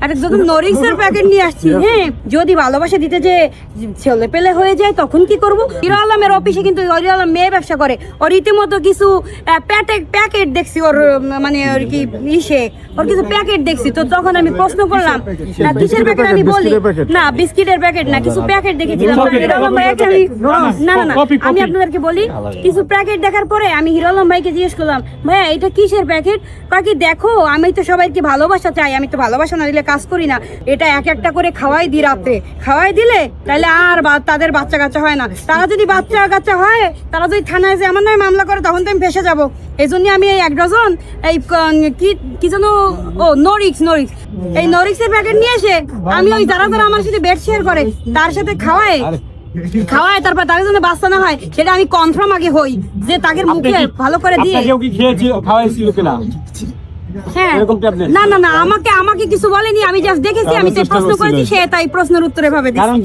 একটা যখন নরিক্সের প্যাকেট নিয়ে আসছি, হ্যাঁ, যদি ভালোবাসা দিতে যে ছেলে পেলে হয়ে যায় তখন কি করব? হিরো আলমের অফিসে কিন্তু হিরো আলম মেয়ে ব্যবসা করে, ওর রীতিমতো কিছু প্যাকেট দেখছি, ওর মানে ওর কি ওর কিছু প্যাকেট দেখছি। তো তখন আমি প্রশ্ন করলাম, না কিসের প্যাকেট, আমি বলি না বিস্কিটের প্যাকেট না, কিছু প্যাকেট দেখেছিলাম। হিরো আলম ভাই না আমি আপনাদেরকে বলি, কিছু প্যাকেট দেখার পরে আমি হিরো আলম ভাইকে জিজ্ঞেস করলাম, ভাইয়া এটা কিসের প্যাকেট? কাকি দেখো আমি তো সবাইকে ভালোবাসা চাই, আমি তো ভালোবাসা না দিলে কাজ করি না, এটা এক একটা করে খাওয়াই দিই, রাত্রে খাওয়াই দিলে তাহলে আর তাদের বাচ্চা কাচ্চা হয় না। তারা যদি বাচ্চা কাচ্চা হয়, তারা যদি থানায় যে আমার নামে মামলা করে, তখন তো আমি ফেসে যাবো। এই জন্য আমি এই 1 ডজন এই কি যেন নরিক্স এই নরিক্সের প্যাকেট নিয়ে এসে আমি ওই যারা আমার সাথে বেড শেয়ার করে তার সাথে খাওয়াই, তারপর তাদের জন্য বাচ্চা না হয় সেটা আমি কনফার্ম আগে হই, যে তাদের মুখে ভালো করে দিয়ে। হ্যাঁ, না আমাকে কিছু বলেনি, আমি জাস্ট দেখেছি, আমি যে প্রশ্ন করেছি সে তাই প্রশ্নের উত্তর এভাবে দিয়েছে।